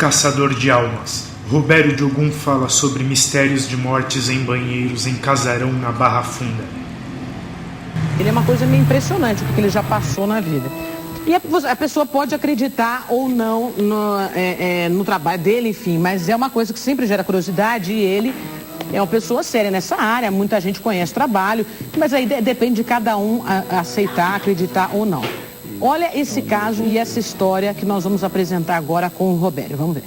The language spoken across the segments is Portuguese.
Caçador de almas. Robério de Ogum fala sobre mistérios de mortes em banheiros em casarão na Barra Funda. Ele é uma coisa meio impressionante, porque ele já passou na vida. E a pessoa pode acreditar ou não no trabalho dele, enfim, mas é uma coisa que sempre gera curiosidade, e ele é uma pessoa séria nessa área, muita gente conhece o trabalho, mas aí depende de cada um aceitar, acreditar ou não. Olha esse caso e essa história que nós vamos apresentar agora com o Robério. Vamos ver.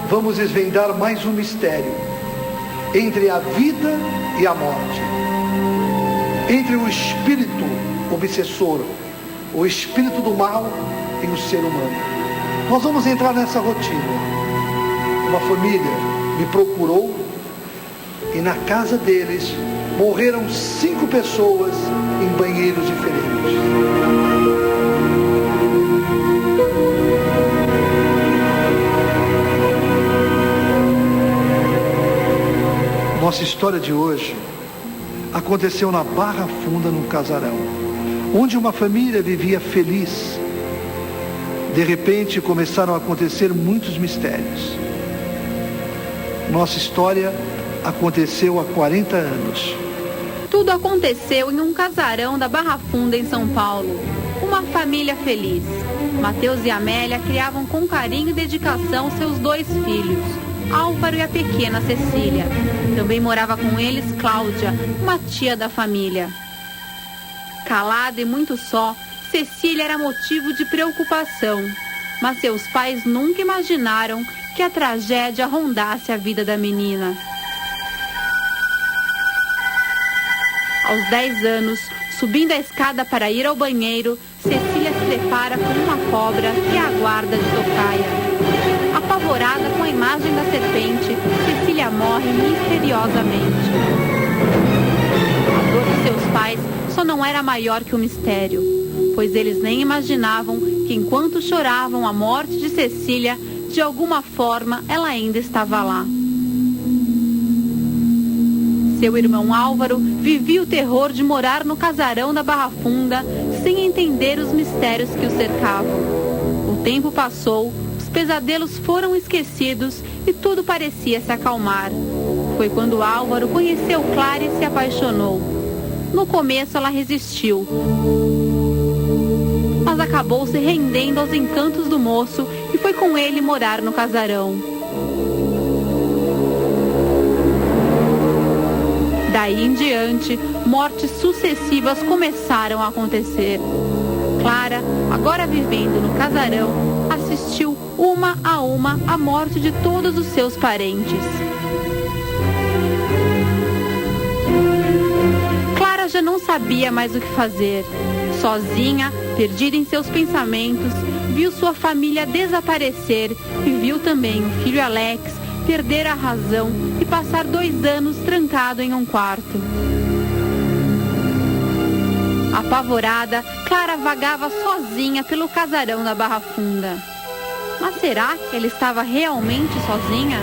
Vamos desvendar mais um mistério entre a vida e a morte, entre o espírito obsessor, o espírito do mal e o ser humano. Nós vamos entrar nessa rotina. Uma família me procurou e na casa deles morreram 5 pessoas em banheiros diferentes. Nossa história de hoje aconteceu na Barra Funda, num casarão, onde uma família vivia feliz. De repente começaram a acontecer muitos mistérios. Nossa história aconteceu há 40 anos. Tudo aconteceu em um casarão da Barra Funda, em São Paulo. Uma família feliz. Mateus e Amélia criavam com carinho e dedicação seus 2 filhos, Álvaro e a pequena Cecília. Também morava com eles Cláudia, uma tia da família. Calada e muito só, Cecília era motivo de preocupação, mas seus pais nunca imaginaram que a tragédia rondasse a vida da menina. Aos 10 anos, subindo a escada para ir ao banheiro, Cecília se depara com uma cobra que a aguarda de tocaia. Apavorada com a imagem da serpente, Cecília morre misteriosamente. A dor de seus pais só não era maior que o mistério, pois eles nem imaginavam que enquanto choravam a morte de Cecília, de alguma forma ela ainda estava lá. Seu irmão Álvaro vivia o terror de morar no casarão da Barra Funda sem entender os mistérios que o cercavam. O tempo passou, os pesadelos foram esquecidos e tudo parecia se acalmar. Foi quando Álvaro conheceu Clara e se apaixonou. No começo ela resistiu, mas acabou se rendendo aos encantos do moço e foi com ele morar no casarão. Daí em diante, mortes sucessivas começaram a acontecer. Clara, agora vivendo no casarão, assistiu uma a uma a morte de todos os seus parentes. Clara já não sabia mais o que fazer. Sozinha, perdida em seus pensamentos, viu sua família desaparecer e viu também o filho Alex perder a razão e passar 2 anos trancado em um quarto. Apavorada, Clara vagava sozinha pelo casarão da Barra Funda. Mas será que ela estava realmente sozinha?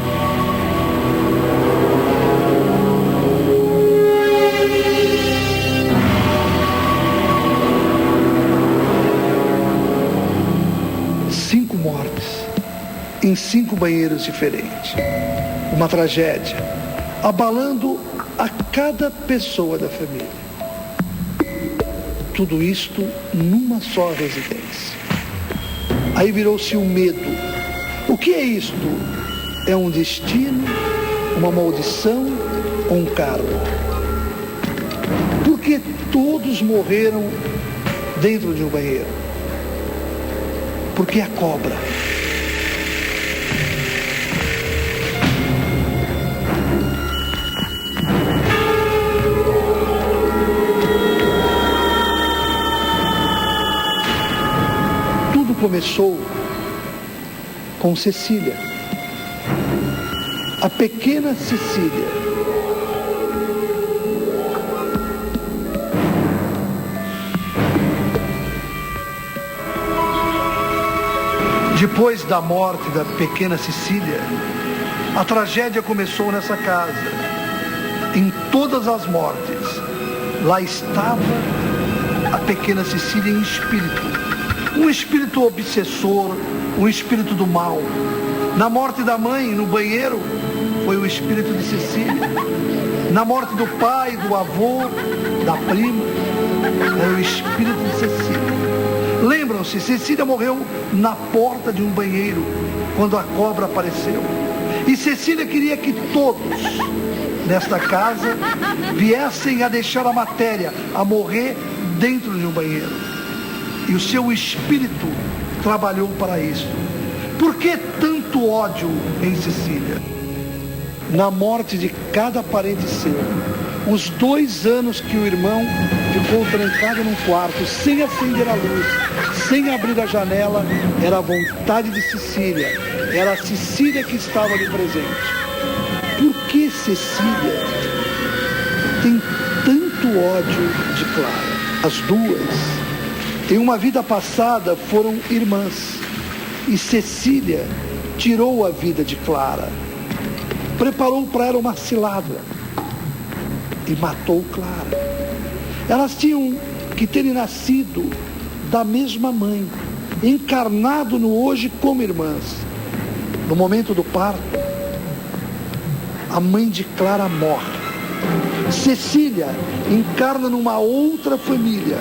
Em 5 banheiros diferentes. Uma tragédia, abalando a cada pessoa da família. tudo isto numa só residência. Aí virou-se o medo. O que é isto? É um destino, uma maldição ou um karma? Porque todos morreram dentro de um banheiro? Porque a cobra. Tudo começou com Cecília, a pequena Cecília. Depois da morte da pequena Cecília, a tragédia começou nessa casa. Em todas as mortes, lá estava a pequena Cecília em espírito. Um espírito obsessor, um espírito do mal. Na morte da mãe, no banheiro, foi o espírito de Cecília. Na morte do pai, do avô, da prima, era o espírito de Cecília. Lembram-se, Cecília morreu na porta de um banheiro, quando a cobra apareceu. E Cecília queria que todos, nesta casa, viessem a deixar a matéria, a morrer dentro de um banheiro. E o seu espírito trabalhou para isso. Por que tanto ódio em Cecília? Na morte de cada parente seu, os 2 anos que o irmão ficou trancado num quarto, sem acender a luz, sem abrir a janela, era a vontade de Cecília. Era a Cecília que estava ali presente. Por que Cecília tem tanto ódio de Clara? As duas, em uma vida passada, foram irmãs. E Cecília tirou a vida de Clara. Preparou para ela uma cilada. E matou Clara. Elas tinham que terem nascido da mesma mãe, encarnado no hoje como irmãs. No momento do parto, a mãe de Clara morre. Cecília encarna numa outra família.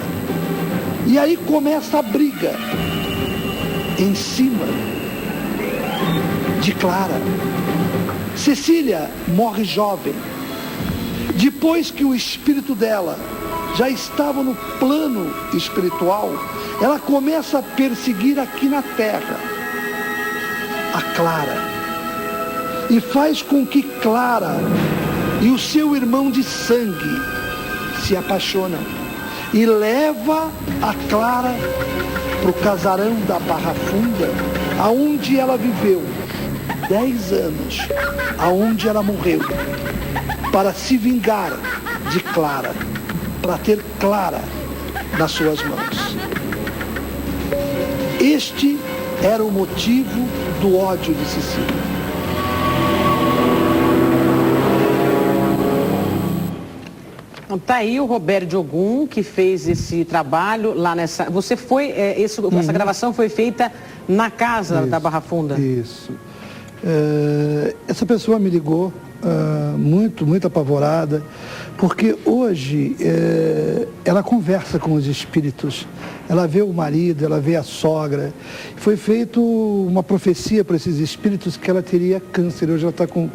E aí começa a briga em cima de Clara. Cecília morre jovem. Depois que o espírito dela já estava no plano espiritual, ela começa a perseguir aqui na terra a Clara. E faz com que Clara e o seu irmão de sangue se apaixonam. E leva a Clara para o casarão da Barra Funda, aonde ela viveu 10 anos, aonde ela morreu, para se vingar de Clara, para ter Clara nas suas mãos. Este era o motivo do ódio de Cecília. Então, tá aí o Roberto de Ogum, que fez esse trabalho lá nessa... Você foi... Essa gravação foi feita na casa da Barra Funda? Isso. Essa pessoa me ligou muito apavorada, porque hoje ela conversa com os espíritos, ela vê o marido, ela vê a sogra. Foi feita uma profecia para esses espíritos que ela teria câncer. Hoje ela está com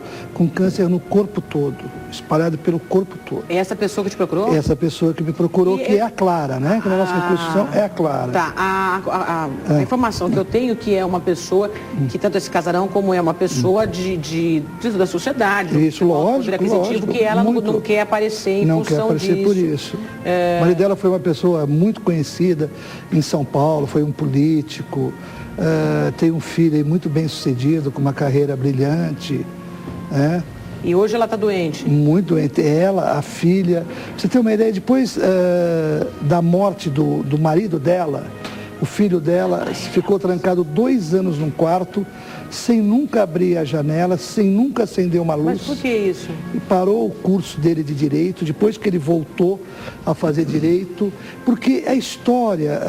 câncer no corpo todo, espalhado pelo corpo todo. É essa pessoa que te procurou? Essa pessoa que me procurou, que é a Clara, né? Que na nossa reconstrução é a Clara. Tá, a informação que eu tenho que é uma pessoa, que tanto esse casarão como é uma pessoa da sociedade. Isso, lógico, que ela não quer aparecer em função disso. Não quer aparecer por isso. O marido dela foi uma pessoa muito conhecida em São Paulo, foi um político, tem um filho aí muito bem sucedido, com uma carreira brilhante, né? E hoje ela está doente? Muito doente. Ela, a filha. Pra você ter uma ideia, depois da morte do marido dela, o filho dela ficou trancado 2 anos num quarto, sem nunca abrir a janela, sem nunca acender uma luz. Mas por que isso? E parou o curso dele de Direito, depois que ele voltou a fazer Direito, porque a história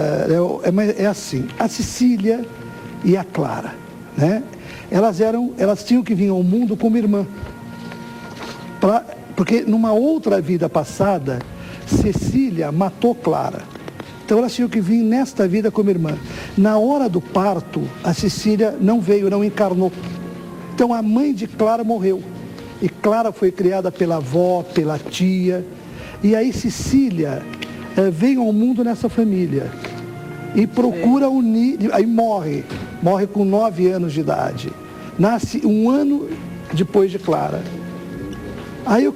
é assim, a Cecília e a Clara, né? Elas tinham que vir ao mundo como irmã. Porque numa outra vida passada, Cecília matou Clara. Então elas tinham que vir nesta vida como irmã. Na hora do parto, a Cecília não veio, não encarnou. Então a mãe de Clara morreu. E Clara foi criada pela avó, pela tia. E aí Cecília veio ao mundo nessa família. E procura unir, aí morre com 9 anos de idade. Nasce 1 ano depois de Clara. Aí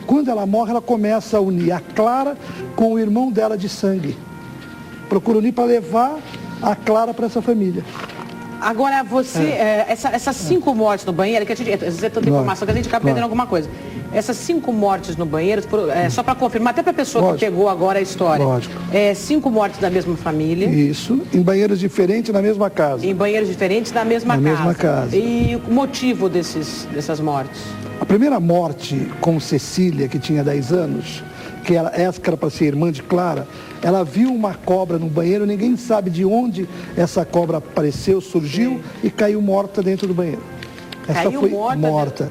quando ela morre, ela começa a unir a Clara com o irmão dela de sangue. Procura unir para levar a Clara para essa família. Agora, você, essas 5 mortes no banheiro, que a gente, você tem informação que a gente acaba perdendo alguma coisa. Essas 5 mortes no banheiro, só para confirmar, até para a pessoa que pegou agora a história. 5 mortes da mesma família. Isso, em banheiros diferentes na mesma casa. Em banheiros diferentes na mesma casa. E o motivo dessas mortes? A primeira morte com Cecília, que tinha 10 anos, essa que era para ser irmã de Clara, ela viu uma cobra no banheiro, ninguém sabe de onde essa cobra apareceu, surgiu e caiu morta dentro do banheiro. Essa foi morta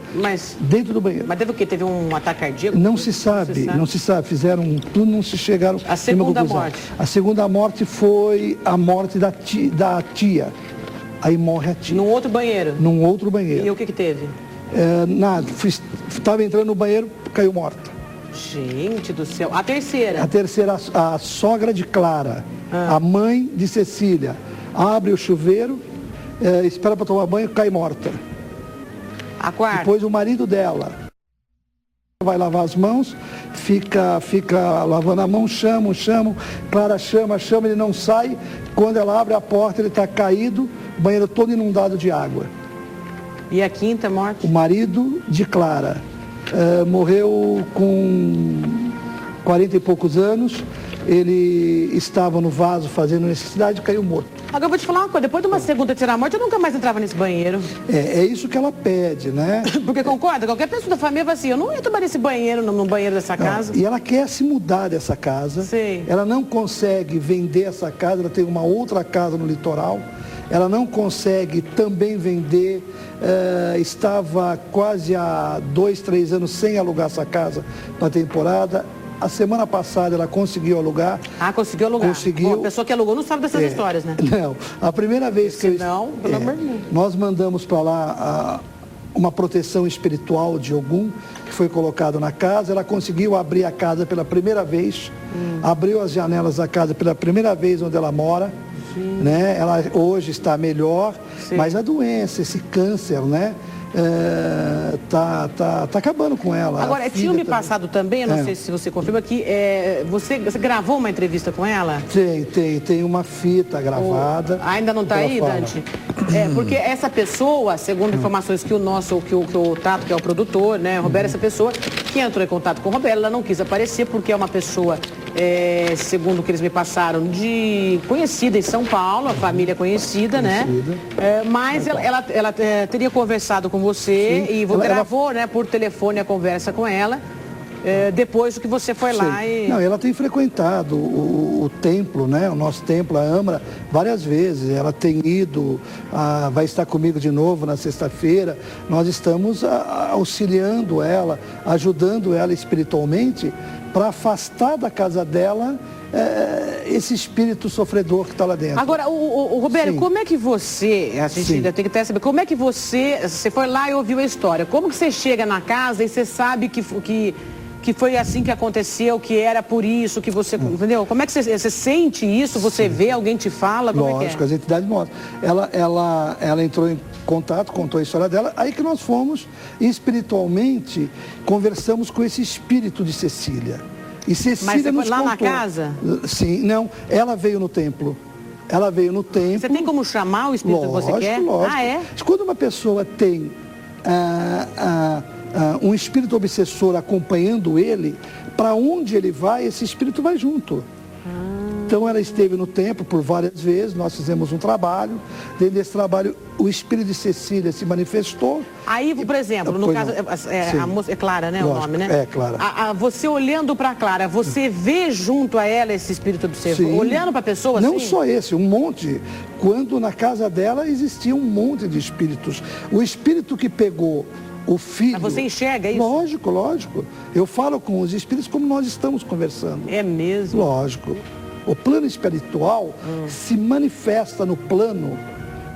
dentro do banheiro. Mas teve o quê? Teve um ataque cardíaco? Não se sabe. Fizeram tudo, não se chegaram a segunda morte? A segunda morte foi a morte da tia. Aí morre a tia. Num outro banheiro? Num outro banheiro. E o que teve? Nada. Estava entrando no banheiro, caiu morta. Gente do céu. A terceira? A terceira, a sogra de Clara, a mãe de Cecília, abre o chuveiro, espera para tomar banho, cai morta. A quarta? Depois o marido dela vai lavar as mãos, fica lavando a mão, chama, Clara chama, ele não sai. Quando ela abre a porta, ele está caído, o banheiro todo inundado de água. E a quinta morte? O marido de Clara morreu com 40 e poucos anos. Ele estava no vaso fazendo necessidade e caiu morto. Agora eu vou te falar uma coisa, depois de uma segunda terceira morte, eu nunca mais entrava nesse banheiro. É isso que ela pede, né? Porque concorda? Qualquer pessoa da família vai assim, eu não entro mais nesse banheiro, no banheiro dessa casa. E ela quer se mudar dessa casa. Sim. Ela não consegue vender essa casa, ela tem uma outra casa no litoral. Ela não consegue também vender, estava quase há 2, 3 anos sem alugar essa casa para a temporada. A semana passada ela conseguiu alugar. Ah, conseguiu alugar. Conseguiu. Bom, a pessoa que alugou não sabe dessas histórias, né? Não. A primeira vez que não, pelo amor de Deus. Nós mandamos para lá uma proteção espiritual de Ogum, que foi colocado na casa. Ela conseguiu abrir a casa pela primeira vez. Abriu as janelas da casa pela primeira vez onde ela mora. Né? Ela hoje está melhor, mas a doença, esse câncer, né? Tá acabando com ela. Agora, tinha me passado também, eu não sei se você confirma, que você gravou uma entrevista com ela? Tem uma fita gravada. Ainda não está aí, Dante? Porque essa pessoa, segundo informações que o Tato, que é o produtor, né, Roberto, essa pessoa que entrou em contato com o Roberto, ela não quis aparecer porque é uma pessoa, segundo o que eles me passaram, conhecida em São Paulo, a família conhecida, né? Mas ela teria conversado com você. Sim. E gravou, né, por telefone a conversa com ela, depois que você foi lá e... Não, ela tem frequentado o templo, né, o nosso templo, a Amra, várias vezes. Ela tem ido, vai estar comigo de novo na sexta-feira. Nós estamos auxiliando ela, ajudando ela espiritualmente para afastar da casa dela esse espírito sofredor que está lá dentro. Agora, o Roberto, como é que você, a gente ainda tem que até saber, como é que você foi lá e ouviu a história, como que você chega na casa e você sabe que foi assim que aconteceu, que era por isso, que você, entendeu? Como é que você sente isso, você vê, alguém te fala, como Lógico, as entidades mostram. Ela entrou em contato, contou a história dela, aí que nós fomos espiritualmente, conversamos com esse espírito de Cecília. E Cecília Mas você nos foi lá contou. na casa? Sim, não. Ela veio no templo. Você tem como chamar o espírito que você quer? Lógico. Ah, é? Quando uma pessoa tem um espírito obsessor acompanhando ele, para onde ele vai, esse espírito vai junto. Então ela esteve no templo por várias vezes, nós fizemos um trabalho. Dentro desse trabalho, o espírito de Cecília se manifestou. Aí, por exemplo, no caso, a moça é Clara, né? Lógico, o nome, né? É, Clara. Você olhando para Clara, você vê junto a ela esse espírito obsessor? Olhando para a pessoa assim? Não só esse, um monte. Quando na casa dela existia um monte de espíritos. O espírito que pegou o filho... Mas você enxerga isso? Lógico. Eu falo com os espíritos como nós estamos conversando. É mesmo? Lógico. O plano espiritual se manifesta no plano,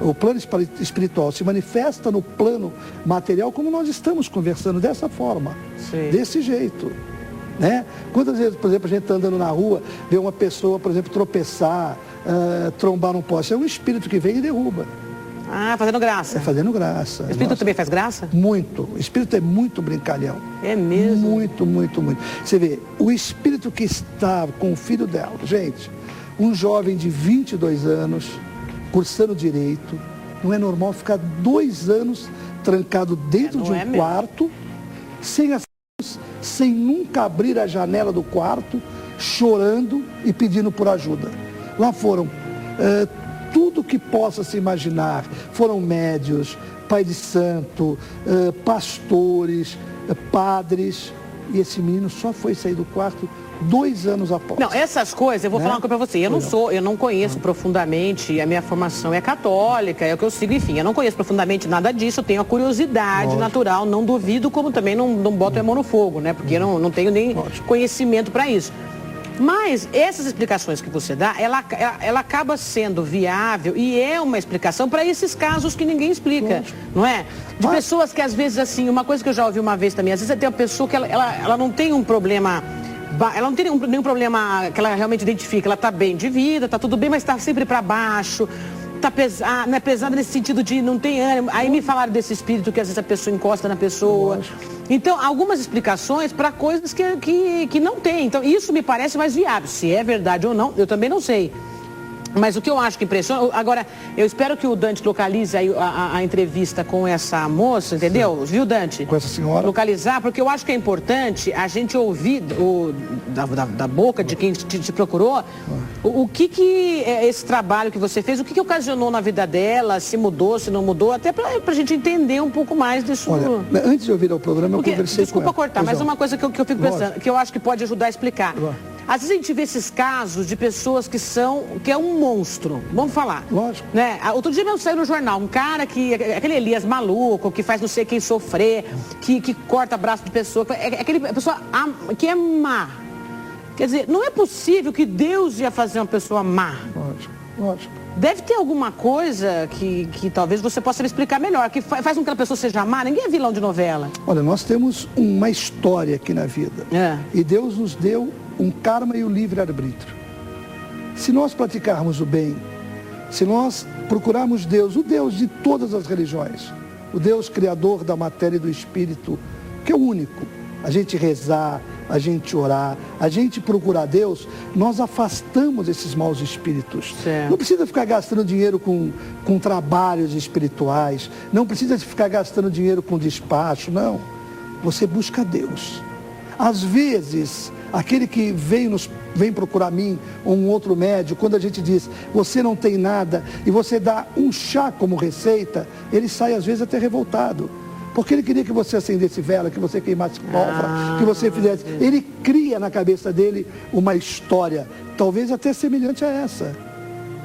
o plano espiritual se manifesta no plano material, como nós estamos conversando, dessa forma, desse jeito. Né? Quantas vezes, por exemplo, a gente está andando na rua, vê uma pessoa, por exemplo, tropeçar, trombar num poste, é um espírito que vem e derruba. Ah, fazendo graça. É fazendo graça. O espírito também faz graça? Muito. O espírito é muito brincalhão. É mesmo? Muito, muito, muito. Você vê, o espírito que está com o filho dela, gente, um jovem de 22 anos, cursando direito, não é normal ficar 2 anos trancado dentro de um quarto, sem as luzes, sem nunca abrir a janela do quarto, chorando e pedindo por ajuda. Lá foram tudo que possa se imaginar. Foram médios, pai de santo, pastores, padres. E esse menino só foi sair do quarto 2 anos após. Não, essas coisas, eu vou falar uma coisa pra você. Eu não conheço profundamente, a minha formação é católica, é o que eu sigo, enfim. Eu não conheço profundamente nada disso, eu tenho a curiosidade natural, não duvido, como também não boto a mão no fogo, né? Porque eu não tenho nem conhecimento para isso. Mas essas explicações que você dá, ela acaba sendo viável e é uma explicação para esses casos que ninguém explica, não é? De pessoas que às vezes, assim, uma coisa que eu já ouvi uma vez também, às vezes tem uma pessoa que ela não tem um problema, ela não tem nenhum problema que ela realmente identifica, ela está bem de vida, está tudo bem, mas está sempre para baixo, está pesada, não é pesada nesse sentido de não tem ânimo. Aí me falaram desse espírito que às vezes a pessoa encosta na pessoa. Então, algumas explicações para coisas que não tem. Então, isso me parece mais viável. Se é verdade ou não, eu também não sei. Mas o que eu acho que impressiona... Agora, eu espero que o Dante localize aí a entrevista com essa moça, entendeu? Sim. Viu, Dante? Com essa senhora. Localizar, porque eu acho que é importante a gente ouvir da boca de quem te procurou o que esse trabalho que você fez, o que ocasionou na vida dela, se mudou, se não mudou, até pra gente entender um pouco mais disso. Olha, antes de ouvir o programa, eu conversei com ela. Desculpa cortar, mas uma coisa que eu fico pensando, que eu acho que pode ajudar a explicar. Às vezes a gente vê esses casos de pessoas que é um monstro, vamos falar. Lógico. Né? Outro dia mesmo saiu no jornal, um cara aquele Elias maluco, que faz não sei quem sofrer, que corta braço de pessoa, aquele pessoa que é má. Quer dizer, não é possível que Deus ia fazer uma pessoa má. Lógico, lógico. Deve ter alguma coisa que talvez você possa me explicar melhor, que faz com que aquela pessoa seja má. Ninguém é vilão de novela. Olha, nós temos uma história aqui na vida. E Deus nos deu um karma e o livre-arbítrio. Se nós praticarmos o bem, se nós procurarmos Deus, o Deus de todas as religiões, o Deus criador da matéria e do espírito, que é o único, a gente rezar, a gente orar, a gente procurar Deus, nós afastamos esses maus espíritos. Certo. Não precisa ficar gastando dinheiro com trabalhos espirituais, não precisa ficar gastando dinheiro com despacho, não. Você busca Deus. Às vezes, aquele que vem procurar mim ou um outro médico, quando a gente diz, você não tem nada, e você dá um chá como receita, ele sai às vezes até revoltado. Porque ele queria que você acendesse vela, que você queimasse pólvora, que você fizesse. Ele cria na cabeça dele uma história, talvez até semelhante a essa.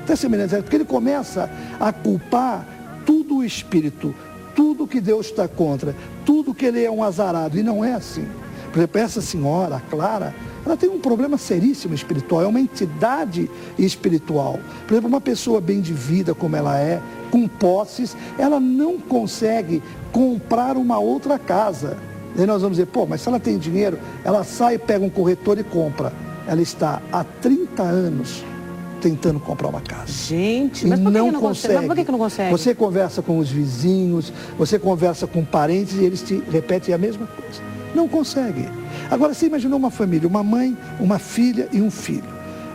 Até semelhante a essa, porque ele começa a culpar tudo o espírito, tudo que Deus está contra, tudo que ele é um azarado, e não é assim. Por exemplo, essa senhora, a Clara, ela tem um problema seríssimo espiritual, é uma entidade espiritual. Por exemplo, uma pessoa bem de vida como ela é, com posses, ela não consegue comprar uma outra casa. E nós vamos dizer, pô, mas se ela tem dinheiro, ela sai, pega um corretor e compra. Ela está há 30 anos tentando comprar uma casa. Gente, mas por que não consegue? Mas por que não consegue? Você conversa com os vizinhos, você conversa com parentes e eles te repetem a mesma coisa. Não consegue. Agora, você imaginou uma família, uma mãe, uma filha e um filho.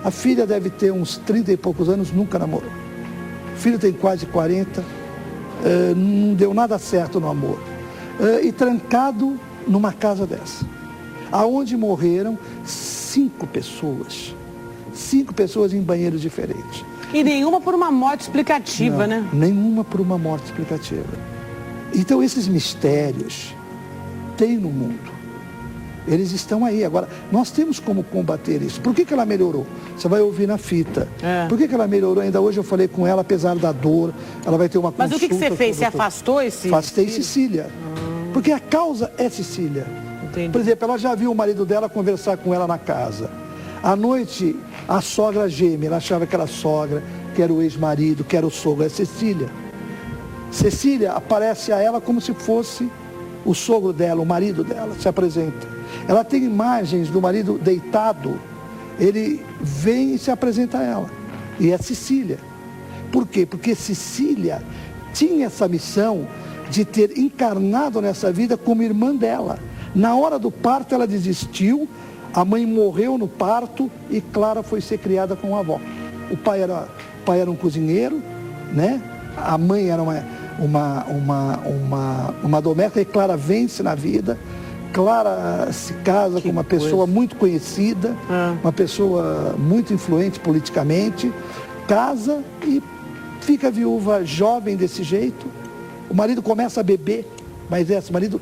A filha deve ter uns 30 e poucos anos, nunca namorou. O filho tem quase 40, não deu nada certo no amor. E trancado numa casa dessa. Aonde morreram 5 pessoas. 5 pessoas em banheiros diferentes. E nenhuma por uma morte explicativa, não, né? Nenhuma por uma morte explicativa. Então, esses mistérios tem no mundo. Eles estão aí. Agora, nós temos como combater isso. Por que ela melhorou? Você vai ouvir na fita. Por que ela melhorou? Ainda hoje eu falei com ela, apesar da dor, ela vai ter uma consulta. Mas o que você fez? Você afastou esse? Afastei Cecília. Porque a causa é Cecília. Entendi. Por exemplo, ela já viu o marido dela conversar com ela na casa. À noite, a sogra gêmea, ela achava que era a sogra, que era o ex-marido, que era o sogro, é Cecília. Cecília aparece a ela como se fosse o sogro dela, o marido dela, se apresenta. Ela tem imagens do marido deitado, ele vem e se apresenta a ela. E é Cecília. Por quê? Porque Cecília tinha essa missão de ter encarnado nessa vida como irmã dela. Na hora do parto ela desistiu, a mãe morreu no parto e Clara foi ser criada com a avó. O pai era um cozinheiro, né? A mãe era uma doméstica e Clara vence na vida. Clara se casa com uma pessoa muito conhecida, uma pessoa muito influente politicamente, casa e fica viúva jovem desse jeito. O marido começa a beber, mas esse marido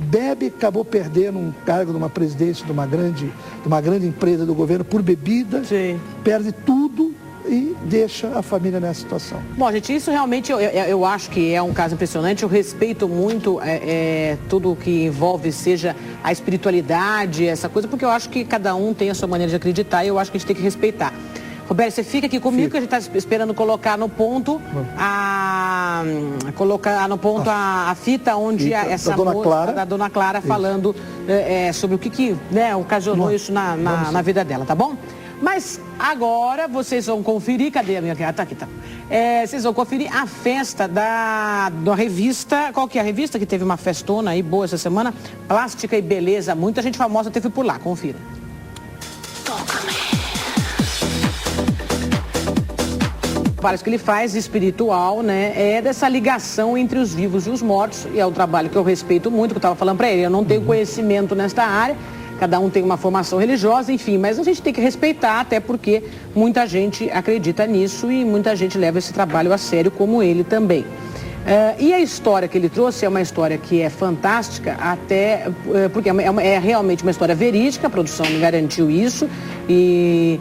bebe, acabou perdendo um cargo numa presidência de uma grande empresa do governo por bebida, sim, perde tudo e deixa a família nessa situação. Bom, gente, isso realmente eu acho que é um caso impressionante. Eu respeito muito tudo que envolve, seja a espiritualidade, essa coisa, porque eu acho que cada um tem a sua maneira de acreditar e eu acho que a gente tem que respeitar. Roberto, você fica aqui comigo, que a gente está esperando colocar no ponto a fita onde essa moça da Dona Clara falando sobre o que ocasionou isso na vida dela, tá bom? Mas agora vocês vão conferir, cadê a minha? Tá aqui, tá. Vocês vão conferir a festa da revista, qual que é a revista que teve uma festona aí boa essa semana? Plástica e Beleza, muita gente famosa teve por lá, confira. Parece que ele faz espiritual, né? É dessa ligação entre os vivos e os mortos, e é um trabalho que eu respeito muito, que eu estava falando para ele. Eu não tenho conhecimento nesta área, cada um tem uma formação religiosa, enfim, mas a gente tem que respeitar, até porque muita gente acredita nisso e muita gente leva esse trabalho a sério, como ele também. E a história que ele trouxe é uma história que é fantástica, até porque é realmente uma história verídica, a produção me garantiu isso, e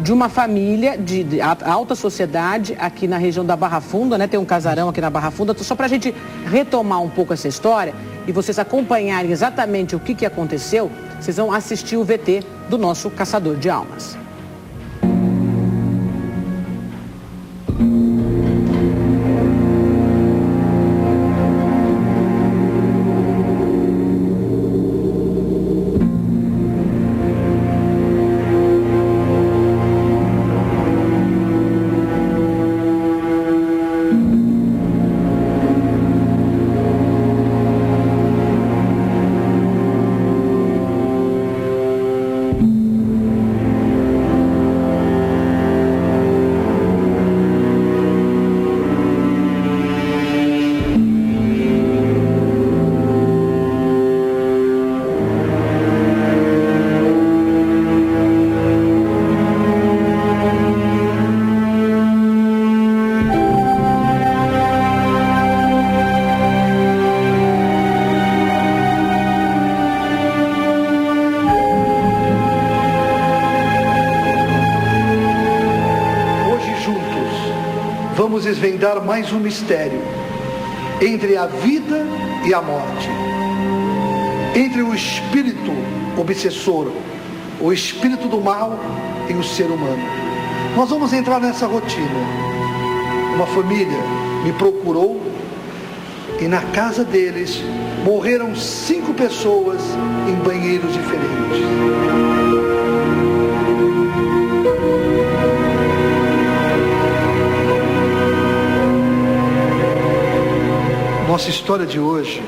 de uma família de alta sociedade aqui na região da Barra Funda, né? Tem um casarão aqui na Barra Funda. Só para a gente retomar um pouco essa história e vocês acompanharem exatamente o que aconteceu, vocês vão assistir o VT do nosso Caçador de Almas. Vamos desvendar mais um mistério entre a vida e a morte, entre o espírito obsessor, o espírito do mal e o ser humano. Nós vamos entrar nessa rotina. Uma família me procurou e na casa deles morreram 5 pessoas em banheiros diferentes. Nossa história de hoje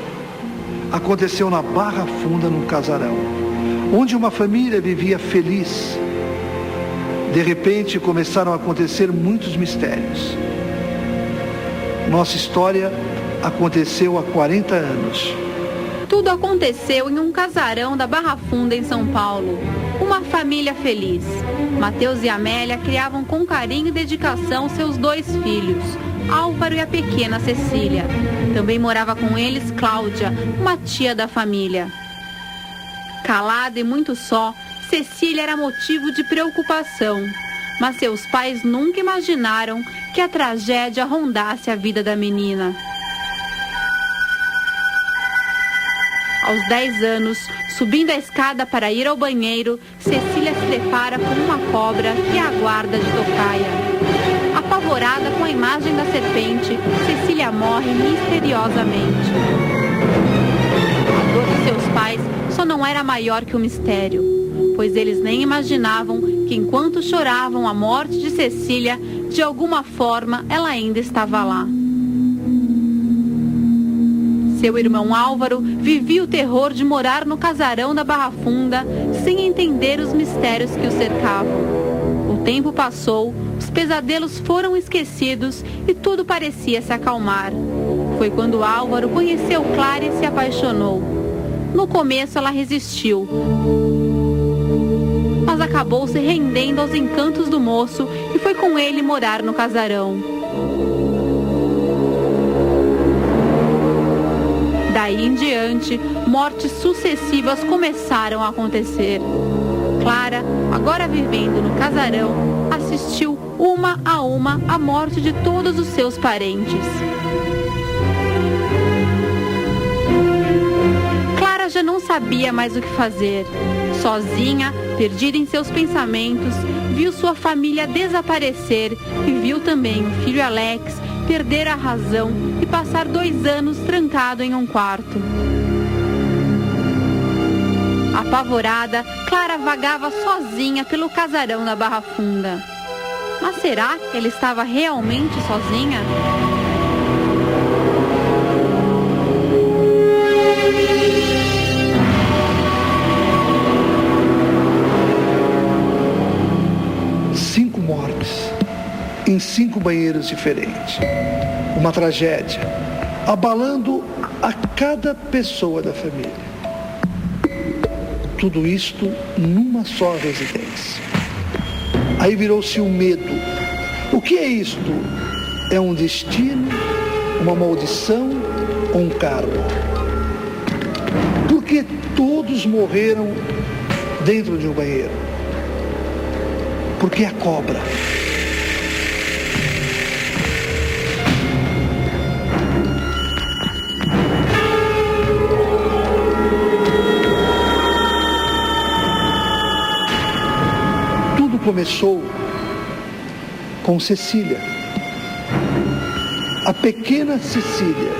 aconteceu na Barra Funda, num casarão, onde uma família vivia feliz. De repente começaram a acontecer muitos mistérios. Nossa história aconteceu há 40 anos. Tudo aconteceu em um casarão da Barra Funda, em São Paulo. Uma família feliz. Mateus e Amélia criavam com carinho e dedicação seus 2 filhos, Álvaro e a pequena Cecília. Também morava com eles Cláudia, uma tia da família. Calada e muito só, Cecília era motivo de preocupação. Mas seus pais nunca imaginaram que a tragédia rondasse a vida da menina. Aos 10 anos, subindo a escada para ir ao banheiro, Cecília se depara com uma cobra que a aguarda de tocaia. Apavorada com a imagem da serpente, Cecília morre misteriosamente. A dor de seus pais só não era maior que o mistério, pois eles nem imaginavam que enquanto choravam a morte de Cecília, de alguma forma ela ainda estava lá. Seu irmão Álvaro vivia o terror de morar no casarão da Barra Funda sem entender os mistérios que o cercavam. O tempo passou, os pesadelos foram esquecidos e tudo parecia se acalmar. Foi quando Álvaro conheceu Clara e se apaixonou. No começo ela resistiu, mas acabou se rendendo aos encantos do moço e foi com ele morar no casarão. Daí em diante, mortes sucessivas começaram a acontecer. Clara, agora vivendo no casarão, assistiu uma a morte de todos os seus parentes. Clara já não sabia mais o que fazer. Sozinha, perdida em seus pensamentos, viu sua família desaparecer e viu também o filho Alex perder a razão e passar 2 anos trancado em um quarto. Apavorada, Clara vagava sozinha pelo casarão da Barra Funda. Mas será que ela estava realmente sozinha? Em 5 banheiros diferentes. Uma tragédia, abalando a cada pessoa da família. Tudo isto numa só residência. Aí virou-se um medo. O que é isto? É um destino, uma maldição ou um karma? Porque todos morreram dentro de um banheiro. Porque a cobra. Começou com Cecília, a pequena Cecília.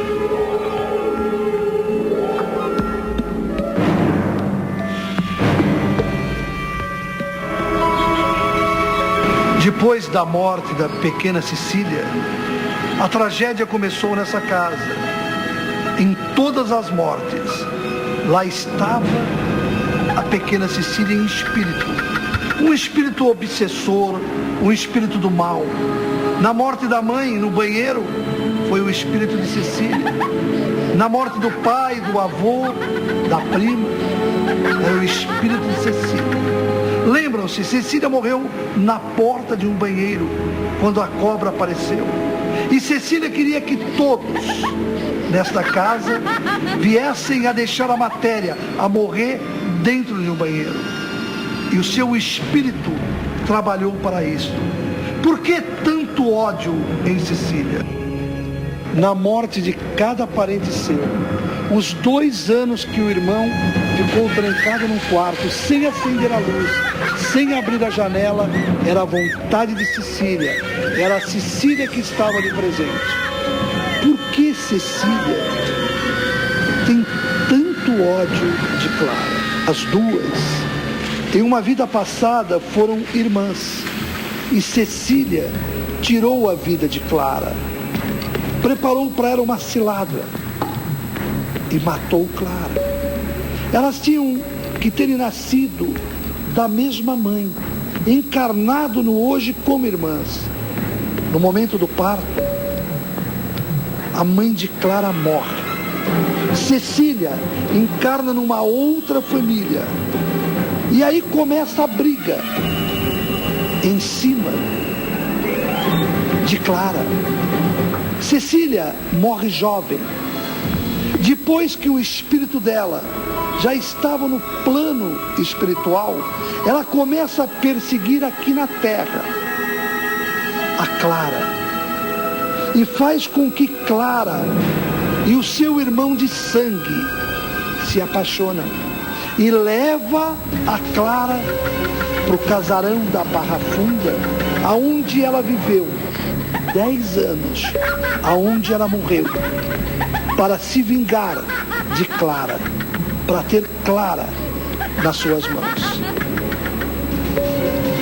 Depois da morte da pequena Cecília, a tragédia começou nessa casa. Em todas as mortes, lá estava a pequena Cecília em espírito. Um espírito obsessor, um espírito do mal. Na morte da mãe, no banheiro, foi o espírito de Cecília. Na morte do pai, do avô, da prima, era o espírito de Cecília. Lembram-se, Cecília morreu na porta de um banheiro, quando a cobra apareceu. E Cecília queria que todos, nesta casa, viessem a deixar a matéria, a morrer dentro de um banheiro. E o seu espírito trabalhou para isso. Por que tanto ódio em Cecília? Na morte de cada parente seu, os 2 anos que o irmão ficou trancado num quarto, sem acender a luz, sem abrir a janela, era a vontade de Cecília. Era a Cecília que estava ali presente. Por que Cecília tem tanto ódio de Clara? As duas, em uma vida passada, foram irmãs. E Cecília tirou a vida de Clara. Preparou para ela uma cilada. E matou Clara. Elas tinham que ter nascido da mesma mãe. Encarnado no hoje como irmãs. No momento do parto, a mãe de Clara morre. Cecília encarna numa outra família. E aí começa a briga em cima de Clara. Cecília morre jovem. Depois que o espírito dela já estava no plano espiritual, ela começa a perseguir aqui na terra a Clara. E faz com que Clara e o seu irmão de sangue se apaixona e leva a Clara para o casarão da Barra Funda, aonde ela viveu 10 anos, aonde ela morreu, para se vingar de Clara, para ter Clara nas suas mãos.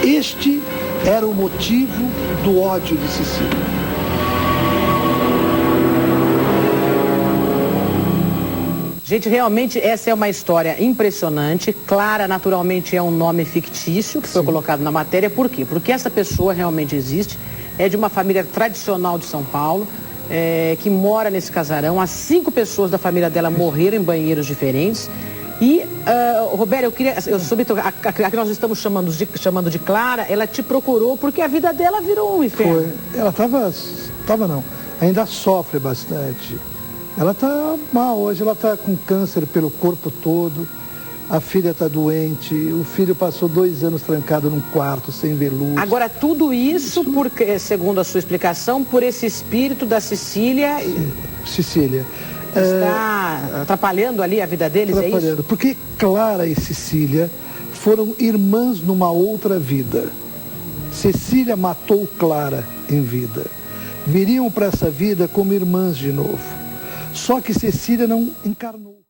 Este era o motivo do ódio de Cecília. Gente, realmente essa é uma história impressionante. Clara, naturalmente, é um nome fictício que foi colocado na matéria. Por quê? Porque essa pessoa realmente existe, é de uma família tradicional de São Paulo, que mora nesse casarão. As 5 pessoas da família dela morreram em banheiros diferentes. E, Robério, eu soube a que nós estamos chamando de Clara, ela te procurou porque a vida dela virou um inferno. Foi. Ela ainda sofre bastante. Ela está mal hoje, ela está com câncer pelo corpo todo, a filha está doente, o filho passou 2 anos trancado num quarto, sem ver luz. Agora, tudo isso, porque, segundo a sua explicação, por esse espírito da Cecília... Cecília. Está atrapalhando ali a vida deles, é isso? Porque Clara e Cecília foram irmãs numa outra vida. Cecília matou Clara em vida. Viriam para essa vida como irmãs de novo. Só que Cecília não encarnou.